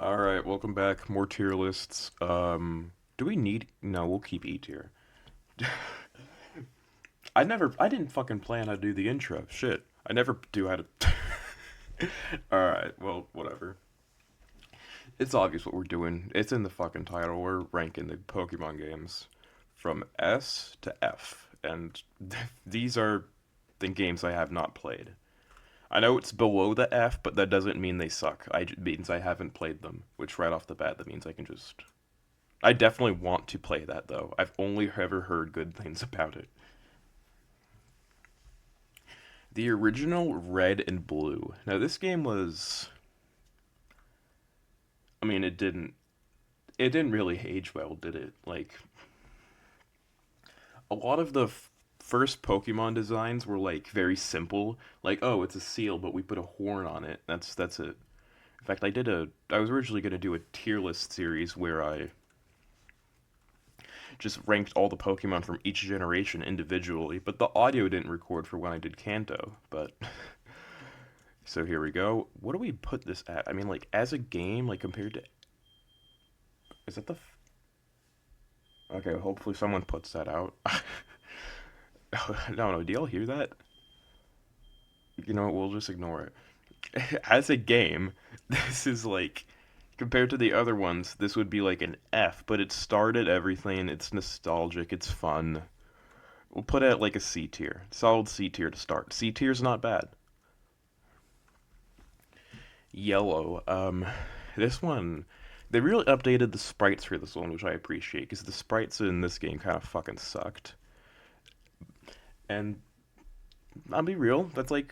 All right, welcome back. More tier lists. Do we need? No, we'll keep E tier. I didn't fucking plan how to do the intro. Shit, I never do how to. All right, well, whatever. It's obvious what we're doing. It's in the fucking title. We're ranking the Pokemon games from S to F, and these are the games I have not played. I know it's below the F, but that doesn't mean they suck. It means I haven't played them, which right off the bat, that means I can just I definitely want to play that though. I've only ever heard good things about it. The original Red and Blue. Now this game was I mean it didn't really age well, did it? Like a lot of the first Pokemon designs were like very simple, like oh, it's a seal but we put a horn on it. That's it. In fact, I was originally going to do a tier list series where I just ranked all the Pokemon from each generation individually, but the audio didn't record for when I did Kanto. But so here we go. What do we put this at? I mean, like as a game, like compared to is that the okay? Hopefully someone puts that out. No, no, do y'all hear that? You know what? We'll just ignore it. As a game, this is like compared to the other ones, this would be like an F, but it started everything. It's nostalgic. It's fun. We'll put it at like a C tier. Solid C tier to start. C tier's not bad. Yellow. This one, they really updated the sprites for this one, which I appreciate because the sprites in this game kind of fucking sucked. And I'll be real, that's like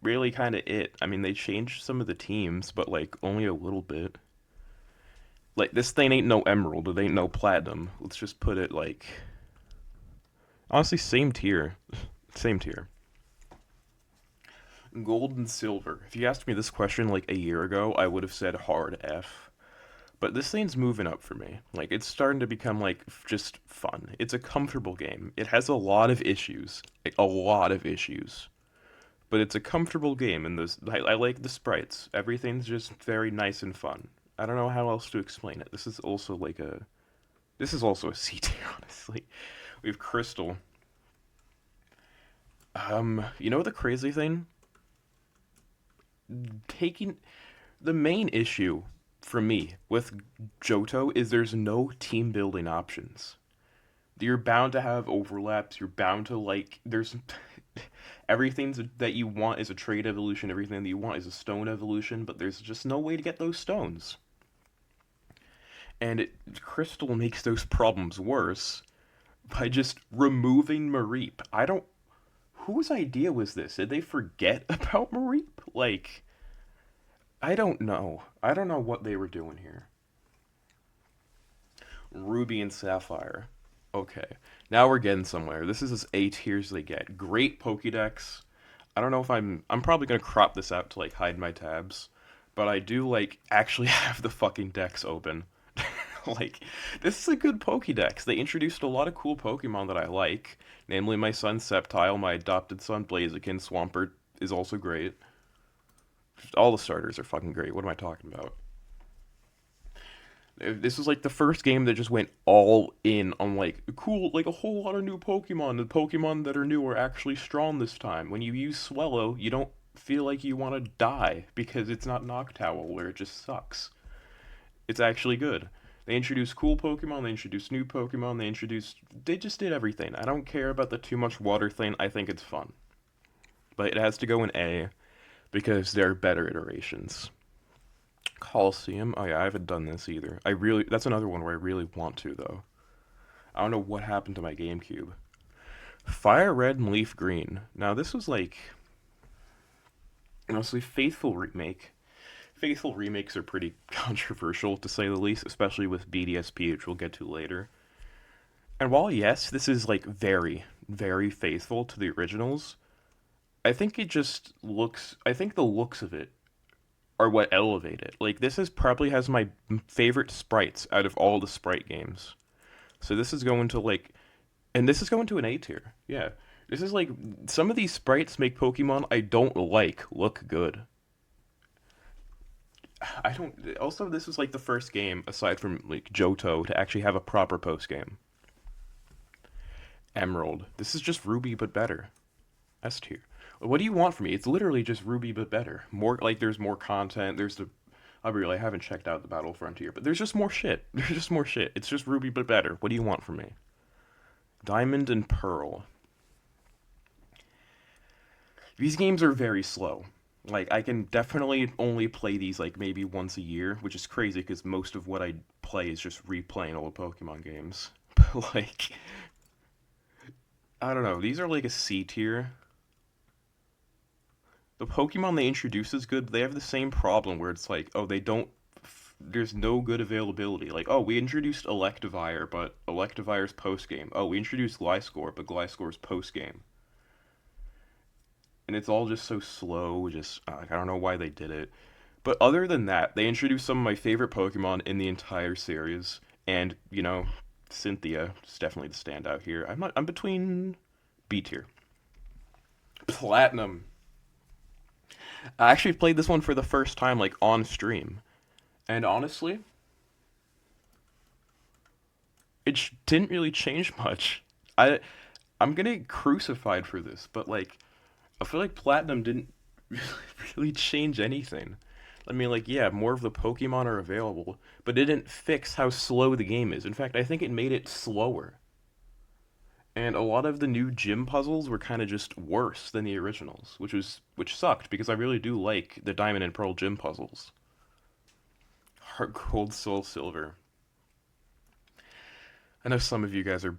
really kind of it. I mean, they changed some of the teams, but like only a little bit. Like this thing ain't no emerald, it ain't no platinum. Let's just put it like honestly same tier, same tier. Gold and silver. If you asked me this question like a year ago, I would have said hard F. But this thing's moving up for me. Like it's starting to become like just fun. It's a comfortable game. It has a lot of issues, like, a lot of issues, but it's a comfortable game. And I like the sprites. Everything's just very nice and fun. I don't know how else to explain it. This is also a C tier, honestly. We have Crystal. You know the crazy thing? Taking the main issue for me with Johto is there's no team building options. You're bound to have overlaps. You're bound to like there's everything that you want is a trade evolution. Everything that you want is a stone evolution, but there's just no way to get those stones. And Crystal makes those problems worse by just removing Mareep. I don't. Whose idea was this? Did they forget about Mareep? Like, I don't know. I don't know what they were doing here. Ruby and Sapphire. Okay, now we're getting somewhere. This is as A tiers they get. Great Pokédex. I don't know if I'm probably gonna crop this out to like hide my tabs, but I do like actually have the fucking decks open. Like, this is a good Pokédex. They introduced a lot of cool Pokemon that I like, namely my son Sceptile, my adopted son Blaziken, Swampert is also great. All the starters are fucking great. What am I talking about? This was like the first game that just went all in on like cool, like a whole lot of new Pokemon. The Pokemon that are new are actually strong this time. When you use Swellow, you don't feel like you want to die because it's not Noctowl where it just sucks. It's actually good. They introduced cool Pokemon, they introduced new Pokemon, they just did everything. I don't care about the too much water thing. I think it's fun. But it has to go in A because there are better iterations. Coliseum. Oh yeah, I haven't done this either. That's another one where I really want to though. I don't know what happened to my GameCube. Fire Red and Leaf Green. Now this was like honestly Faithful remake. Faithful remakes are pretty controversial to say the least, especially with BDSP, which we'll get to later. And while yes, this is like very, very faithful to the originals, I think it just looks. I think the looks of it are what elevate it. Like this is probably has my favorite sprites out of all the sprite games. So this is going to like, and this is going to an A tier. Yeah, this is like some of these sprites make Pokemon I don't like look good. I don't. Also, this is like the first game aside from like Johto to actually have a proper post game. Emerald. This is just Ruby but better. S tier. What do you want from me? It's literally just Ruby but better. More like there's more content. There's the. I'll be real. I haven't checked out the Battle Frontier, but there's just more shit. There's just more shit. It's just Ruby but better. What do you want from me? Diamond and Pearl. These games are very slow. Like I can definitely only play these like maybe once a year, which is crazy because most of what I play is just replaying old Pokemon games. But like I don't know, these are like a C tier. The Pokemon they introduce is good, but they have the same problem where it's like, oh, they don't. There's no good availability. Like, oh, we introduced Electivire, but Electivire's post game. Oh, we introduced Gliscor, but Gliscor's post game. And it's all just so slow. Just I don't know why they did it. But other than that, they introduced some of my favorite Pokemon in the entire series, and Cynthia is definitely the standout here. I'm between B tier. Platinum. I actually played this one for the first time, like on stream, and honestly, it didn't really change much. I I'm gonna get crucified for this, but like I feel like Platinum didn't really change anything. I mean, like, yeah, more of the Pokemon are available, but it didn't fix how slow the game is. In fact, I think it made it slower. And a lot of the new gym puzzles were kind of just worse than the originals, which sucked because I really do like the Diamond and Pearl gym puzzles. Heart Gold, Soul Silver. I know some of you guys are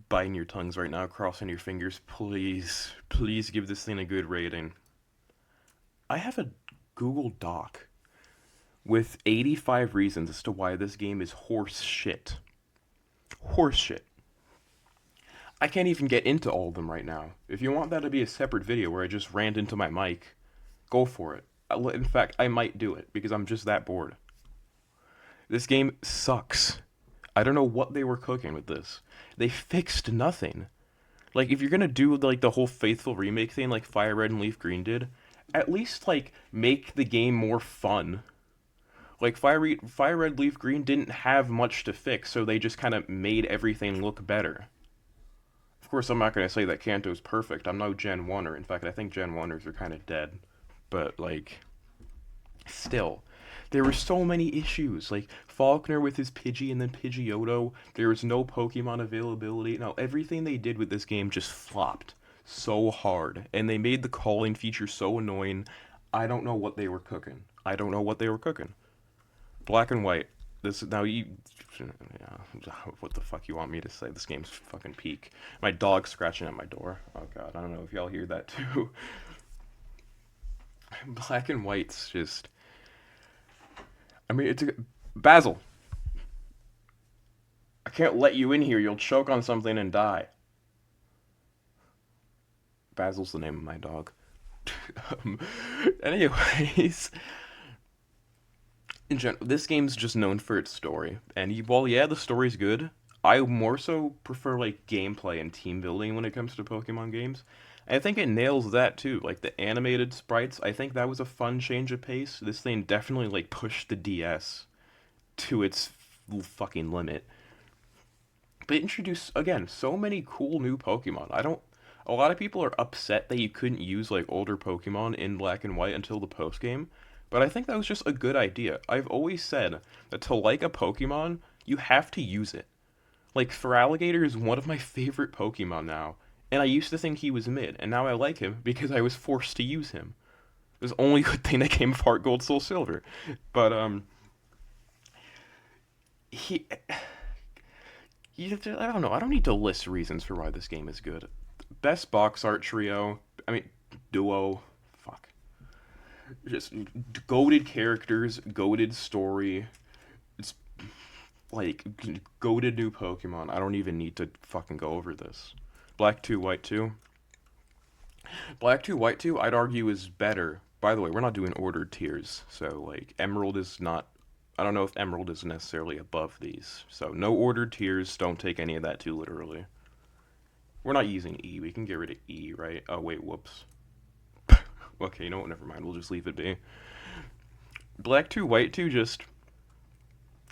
biting your tongues right now, crossing your fingers. Please, please give this thing a good rating. I have a Google Doc with 85 reasons as to why this game is horse shit. Horse shit. I can't even get into all of them right now. If you want that to be a separate video where I just rant into my mic, go for it. In fact, I might do it because I'm just that bored. This game sucks. I don't know what they were cooking with this. They fixed nothing. Like if you're gonna do like the whole faithful remake thing like Fire Red and Leaf Green did, at least like make the game more fun. Like Fire Red Leaf Green didn't have much to fix, so they just kind of made everything look better. Of course, I'm not gonna say that Kanto's perfect. I'm no Gen 1er. In fact, I think Gen 1ers are kind of dead. But like, still, there were so many issues. Like Faulkner with his Pidgey and then Pidgeotto. There was no Pokemon availability. No, everything they did with this game just flopped so hard, and they made the calling feature so annoying. I don't know what they were cooking. I don't know what they were cooking. Black and White. This now you. Yeah, what the fuck you want me to say? This game's fucking peak. My dog's scratching at my door. Oh god, I don't know if y'all hear that too. Black and White's just. I mean, it's a Basil. I can't let you in here. You'll choke on something and die. Basil's the name of my dog. um, anyways, in general, this game's just known for its story. And while yeah, the story's good, I more so prefer like gameplay and team building when it comes to Pokemon games. And I think it nails that too. Like the animated sprites, I think that was a fun change of pace. This thing definitely like pushed the DS to its fucking limit. But it introduced again so many cool new Pokemon. I don't. A lot of people are upset that you couldn't use like older Pokemon in Black and White until the post game, but I think that was just a good idea. I've always said that to like a Pokemon, you have to use it. Like Feraligatr is one of my favorite Pokemon now, and I used to think he was mid, and now I like him because I was forced to use him. It was the only good thing that came of Heart Gold Soul Silver. But he I don't know. I don't need to list reasons for why this game is good. Best box art trio. I mean, duo. Fuck. Just goated characters, goated story. It's like goated new Pokemon. I don't even need to fucking go over this. Black 2, White 2. Black 2, White 2, I'd argue is better. By the way, we're not doing ordered tiers. So, like, Emerald is not. I don't know if Emerald is necessarily above these. So, no ordered tiers. Don't take any of that too literally. We're not using E. We can get rid of E, right? Oh, wait, whoops. Okay, you know what? Never mind. We'll just leave it be. Black 2, White 2 just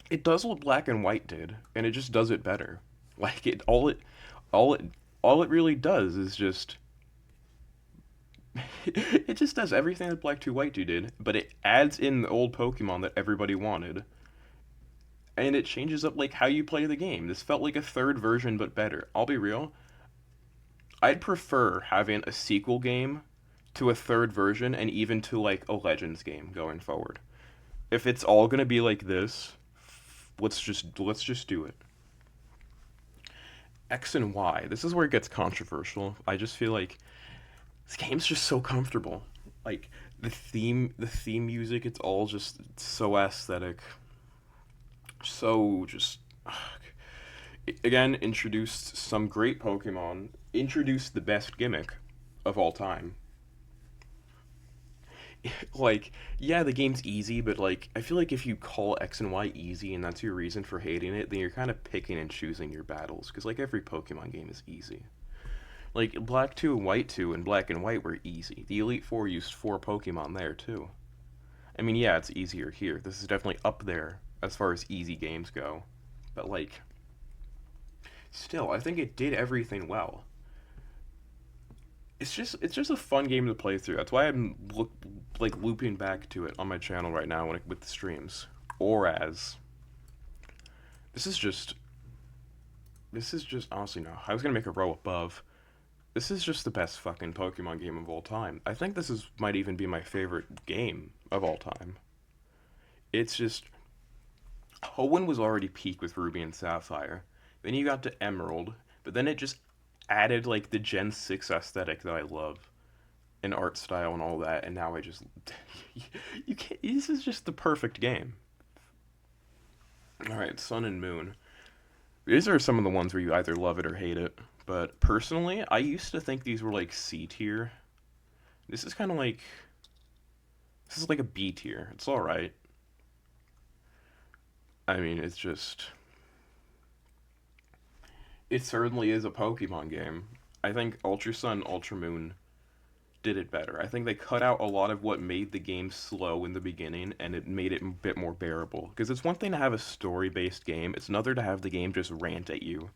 it does what Black and White did, and it just does it better. Like all it all it really does is just it just does everything that Black 2 White 2 did, but it adds in the old Pokemon that everybody wanted. And it changes up like how you play the game. This felt like a third version but better. I'll be real. I'd prefer having a sequel game to a third version and even to like a Legends game going forward. If it's all going to be like this, let's just do it. X and Y. This is where it gets controversial. I just feel like this game's just so comfortable. Like the theme music, it's all just so aesthetic. So just again introduced some great Pokemon, introduced the best gimmick of all time. Like, yeah, the game's easy, but like I feel like if you call X and Y easy and that's your reason for hating it, then you're kind of picking and choosing your battles because like every Pokemon game is easy. Like Black 2 and White 2 and Black and White were easy. The Elite 4 used 4 Pokemon there too. I mean, yeah, it's easier here. This is definitely up there as far as easy games go. But like still, I think it did everything well. It's just a fun game to play through. That's why like looping back to it on my channel right now with the streams. Or as this is just this is just honestly no. I was gonna make a row above. This is just the best fucking Pokemon game of all time. I think this is might even be my favorite game of all time. It's just Hoenn was already peak with Ruby and Sapphire. Then you got to Emerald, but then it just added like the Gen 6 aesthetic that I love and art style and all that, and now I just you can't this is just the perfect game. Alright, Sun and Moon. These are some of the ones where you either love it or hate it. But personally, I used to think these were like C tier. This is kind of like this is like a B tier. It's all right. I mean, it's just it certainly is a Pokemon game. I think Ultra Sun, Ultra Moon did it better. I think they cut out a lot of what made the game slow in the beginning and it made it a bit more bearable. Because it's one thing to have a story based game, it's another to have the game just rant at you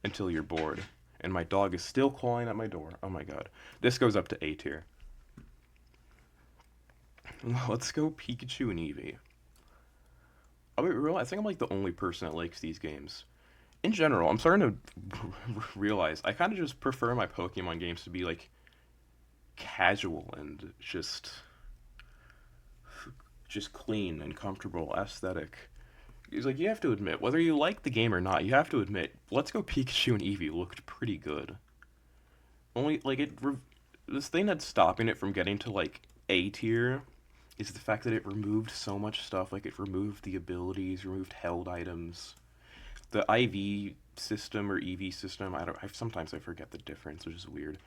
until you're bored. And my dog is still clawing at my door. Oh my god. This goes up to A tier. Let's go Pikachu and Eevee. I'll be real, I think I'm like the only person that likes these games. In general, I'm starting to realize I kind of just prefer my Pokemon games to be like casual and just clean and comfortable, aesthetic. It's like you have to admit, whether you like the game or not, you have to admit, Let's Go Pikachu and Eevee looked pretty good. Only like this thing that's stopping it from getting to like A tier is the fact that it removed so much stuff. Like it removed the abilities, removed held items, the IV system or EV system. I don't. Sometimes I forget the difference, which is weird.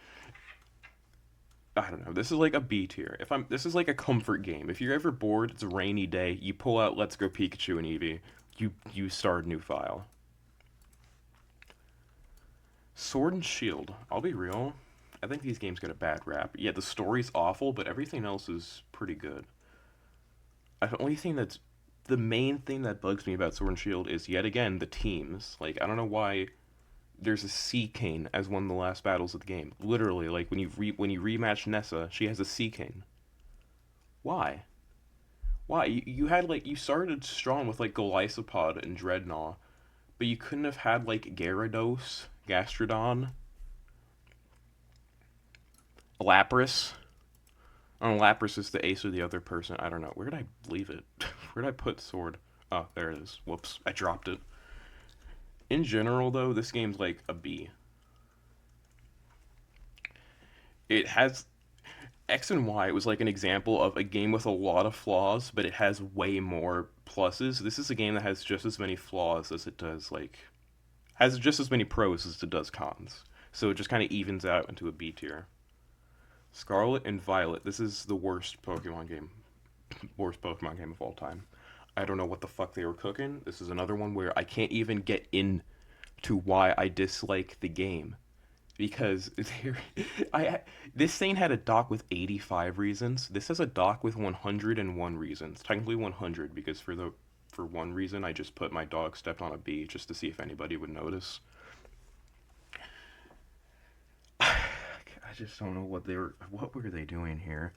I don't know. This is like a B tier. If I'm, this is like a comfort game. If you're ever bored, it's a rainy day, you pull out Let's Go Pikachu and Eevee. You start a new file. Sword and Shield. I'll be real. I think these games get a bad rap. Yeah, the story's awful, but everything else is pretty good. The only thing that's the main thing that bugs me about Sword and Shield is yet again the teams. Like I don't know why there's a Sea Cane as one of the last battles of the game. Literally, like when you rematch Nessa, she has a Sea Cane. Why? Why? You had like you started strong with like Golisopod and Dreadnought, but you couldn't have had like Gyarados, Gastrodon, Lapras. Oh, Lapras is the ace of the other person. I don't know. Where did I leave it? Where did I put Sword? Oh, there it is. Whoops, I dropped it. In general, though, this game's like a B. It has X and Y was like an example of a game with a lot of flaws, but it has way more pluses. This is a game that has just as many flaws as it does like has just as many pros as it does cons. So it just kind of evens out into a B tier. Scarlet and Violet. This is the worst Pokemon game of all time. I don't know what the fuck they were cooking. This is another one where I can't even get in to why I dislike the game. because there, I this thing had a dock with 85 reasons. This has a dock with 101 reasons. Technically 100 because for one reason I just put my dog stepped on a bee just to see if anybody would notice. I just don't know what were they doing here.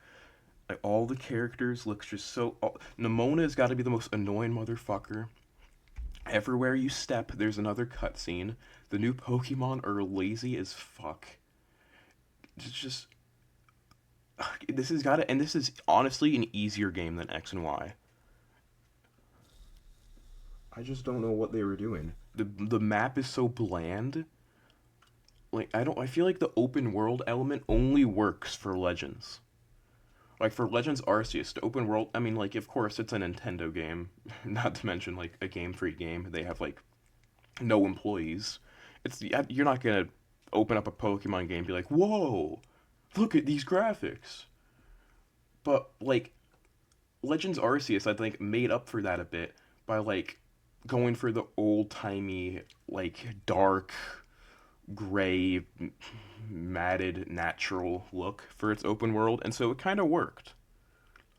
Like all the characters looks just so. Nimona has got to be the most annoying motherfucker. Everywhere you step, there's another cutscene. The new Pokemon are lazy as fuck. It's just this has got to, and this is honestly an easier game than X and Y. I just don't know what they were doing. The map is so bland. Like I feel like the open world element only works for Legends. Like for Legends Arceus, the open world, I mean like of course it's a Nintendo game, not to mention like a Game Freak game. They have like no employees. You're not going to open up a Pokemon game and be like, "Whoa, look at these graphics." But like Legends Arceus, I think made up for that a bit by like going for the old timey, like dark, gray, matted, natural look for its open world, and so it kind of worked.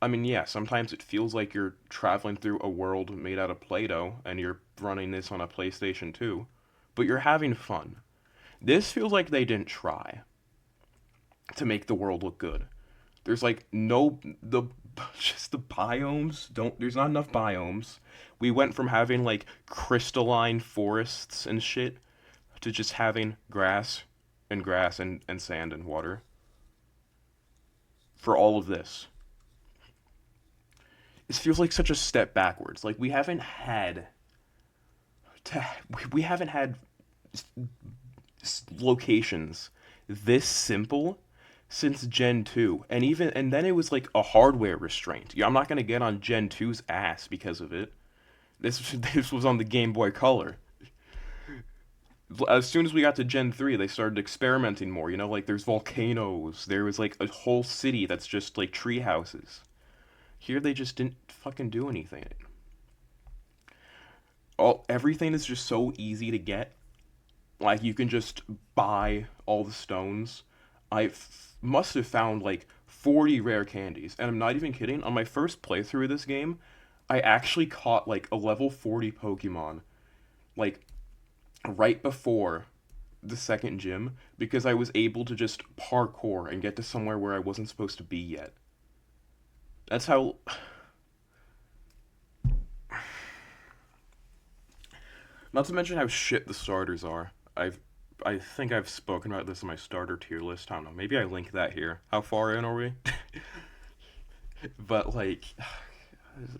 I mean, yeah, sometimes it feels like you're traveling through a world made out of Play Doh and you're running this on a PlayStation 2, but you're having fun. This feels like they didn't try to make the world look good. There's like no the just the biomes don't there's not enough biomes. We went from having like crystalline forests and shit to just having grass and sand and water for all of this. It feels like such a step backwards. Like to, we haven't had locations this simple since Gen 2. And then it was like a hardware restraint. Yeah, I'm not going to get on Gen 2's ass because of it. This was on the Game Boy Color. As soon as we got to Gen 3, they started experimenting more. Like there's volcanoes. There was like a whole city that's just like tree houses. Here they just didn't fucking do anything. Everything is just so easy to get. Like you can just buy all the stones. Must have found like 40 rare candies, and I'm not even kidding. On my first playthrough of this game, I actually caught like a level 40 Pokemon, like right before the second gym, because I was able to just parkour and get to somewhere where I wasn't supposed to be yet. That's how. Not to mention how shit the starters are. I think I've spoken about this in my starter tier list. I don't know. Maybe I link that here. How far in are we? But like,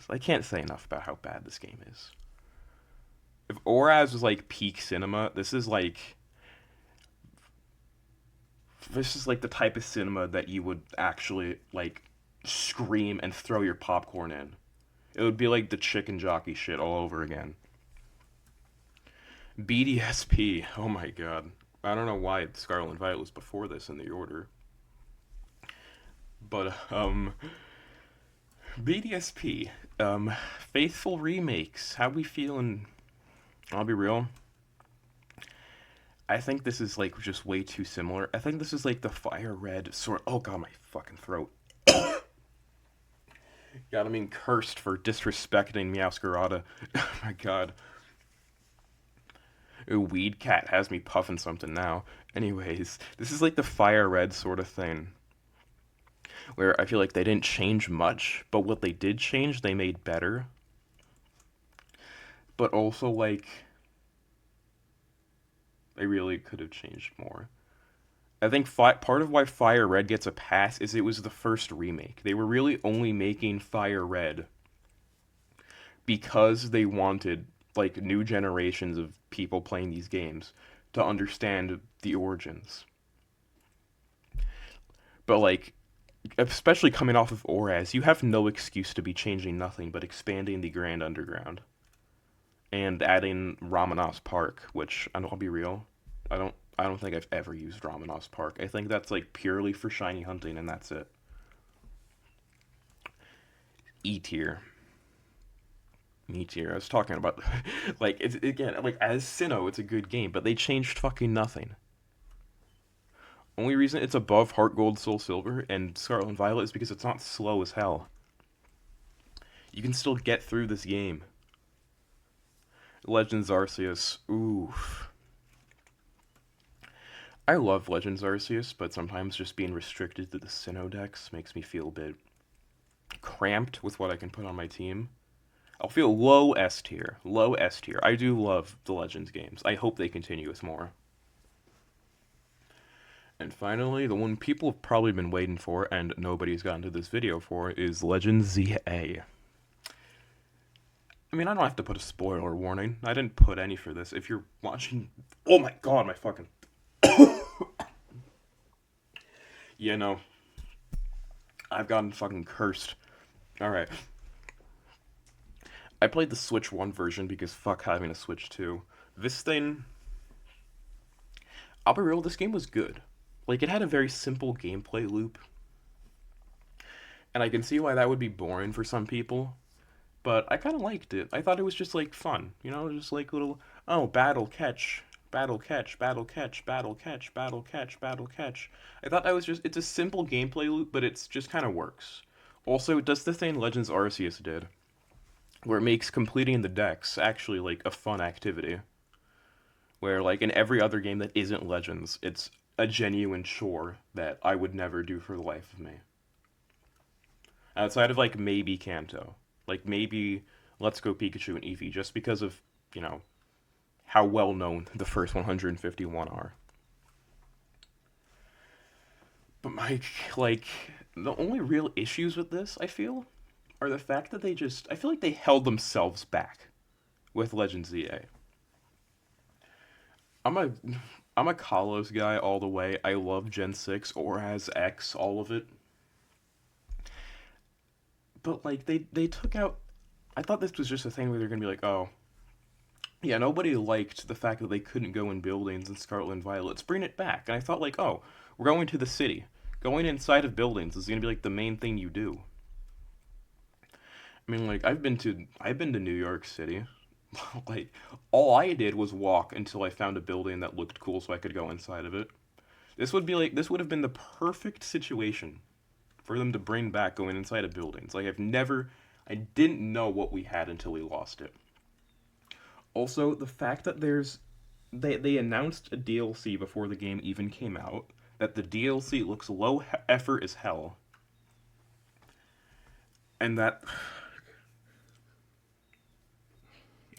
I can't say enough about how bad this game is. If Oraz was like peak cinema, this is like the type of cinema that you would actually like scream and throw your popcorn in. It would be like the chicken jockey shit all over again. BDSP. Oh my god. I don't know why Scarlet and Violet was before this in the order. But BDSP. Faithful remakes. How we feeling? I'll be real. I think this is like just way too similar. I think this is like the Fire Red sort. Oh god, my fucking throat. God, I'm being cursed for disrespecting Meowscarada. Oh my god. Ooh, Weed Cat has me puffing something now. Anyways, this is like the Fire Red sort of thing, where I feel like they didn't change much, but what they did change, they made better. But also, like, they really could have changed more. I think part of why Fire Red gets a pass is it was the first remake. They were really only making Fire Red because they wanted like new generations of people playing these games to understand the origins. But like especially coming off of Oraz, you have no excuse to be changing nothing but expanding the Grand Underground and adding Ramanas Park, which and I'll be real, I don't think I've ever used Ramanas Park. I think that's like purely for shiny hunting and that's it. E tier. Me tier. I was talking about like it's again like as Sinnoh, it's a good game, but they changed fucking nothing. Only reason it's above Heart Gold, Soul Silver, and Scarlet and Violet is because it's not slow as hell. You can still get through this game. Legends Arceus. Oof. I love Legends Arceus, but sometimes just being restricted to the Sinnoh decks makes me feel a bit cramped with what I can put on my team. I'll feel low S tier. Low S tier. I do love the Legends games. I hope they continue with more. And finally, the one people have probably been waiting for and nobody's gotten to this video for is Legends ZA. I mean, I don't have to put a spoiler warning. I didn't put any for this. If you're watching... Oh my god, my fucking... Yeah, no. I've gotten fucking cursed. Alright. I played the Switch 1 version because fuck having a Switch 2. This thing... I'll be real, this game was good. Like, it had a very simple gameplay loop. And I can see why that would be boring for some people. But I kind of liked it. I thought it was just, like, fun. You know, just like little... Oh, battle, catch... Battle, catch, battle, catch, battle, catch, battle, catch, battle, catch. I thought that was just... It's a simple gameplay loop, but it's just kind of works. Also, it does the thing Legends Arceus did, where it makes completing the decks actually, like, a fun activity. Where, like, in every other game that isn't Legends, it's a genuine chore that I would never do for the life of me. Outside of, like, maybe Kanto. Like, maybe Let's Go Pikachu and Eevee, just because of, you know, how well known the first 151 are. But like, the only real issues with this, I feel, are the fact that I feel like they held themselves back with Legends ZA. I'm a, I'm a Kalos guy all the way. I love Gen 6, ORAS X, all of it. But, like, they took out... I thought this was just a thing where they're gonna be like, oh, yeah, nobody liked the fact that they couldn't go in buildings in Scarlet and Violet. Let's bring it back. And I thought, like, oh, we're going to the city. Going inside of buildings is going to be, like, the main thing you do. I mean, like, I've been to New York City. Like, all I did was walk until I found a building that looked cool so I could go inside of it. This would have been the perfect situation for them to bring back going inside of buildings. Like, I didn't know what we had until we lost it. Also, the fact that they announced a DLC before the game even came out, that the DLC looks low effort as hell, and that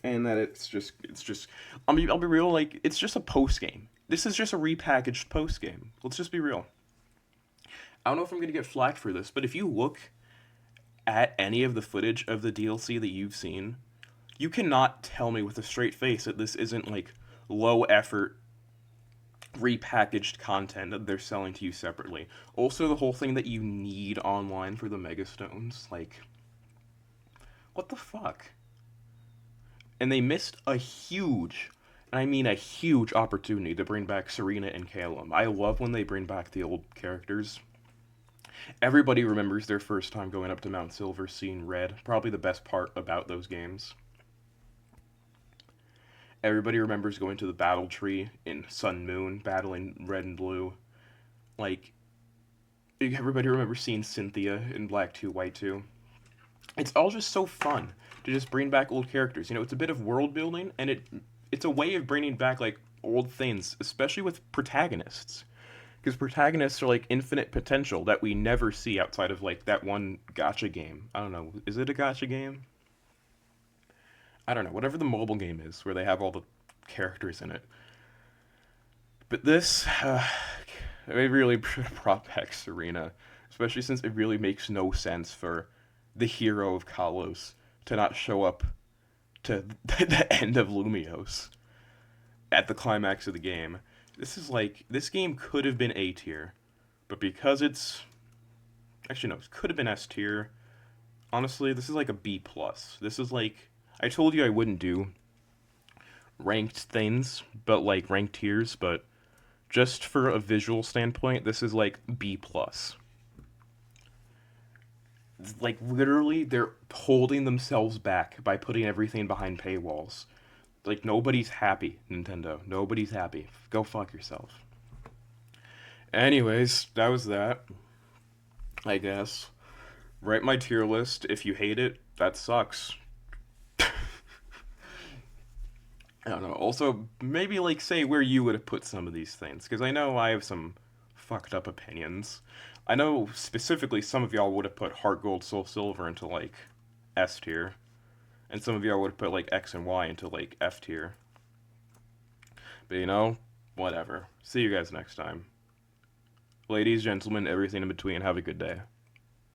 it's just I'll be real, like, it's just a post game. This is just a repackaged post game. Let's just be real. I don't know if I'm gonna get flack for this, but if you look at any of the footage of the DLC that you've seen, you cannot tell me with a straight face that this isn't, like, low effort, repackaged content that they're selling to you separately. Also, the whole thing that you need online for the Megastones, like, what the fuck? And they missed a huge, and I mean a huge, opportunity to bring back Serena and Calum. I love when they bring back the old characters. Everybody remembers their first time going up to Mount Silver, seeing Red. Probably the best part about those games. Everybody remembers going to the battle tree in Sun Moon, battling Red and Blue. Like, everybody remembers seeing Cynthia in Black 2, White 2. It's all just so fun to just bring back old characters. You know, it's a bit of world building, and it's a way of bringing back, like, old things, especially with protagonists. Because protagonists are, like, infinite potential that we never see outside of, like, that one gacha game. I don't know, is it a gacha game? I don't know, whatever the mobile game is, where they have all the characters in it. But this, it really brought back Serena, especially since it really makes no sense for the hero of Kalos to not show up to the end of Lumiose at the climax of the game. This game could have been A tier, but because it's... Actually, no, it could have been S tier. Honestly, this is like a B+. This is like... I told you I wouldn't do ranked things, but like ranked tiers, but just for a visual standpoint, this is like B+. Like, literally, they're holding themselves back by putting everything behind paywalls. Like, nobody's happy, Nintendo. Nobody's happy. Go fuck yourself. Anyways, that was that, I guess. Write my tier list. If you hate it, that sucks. I don't know. Also, maybe like say where you would have put some of these things, because I know I have some fucked up opinions. I know specifically some of y'all would have put Heart Gold, Soul Silver into like S tier, and some of y'all would have put like X and Y into like F tier. But whatever. See you guys next time. Ladies, gentlemen, everything in between, have a good day.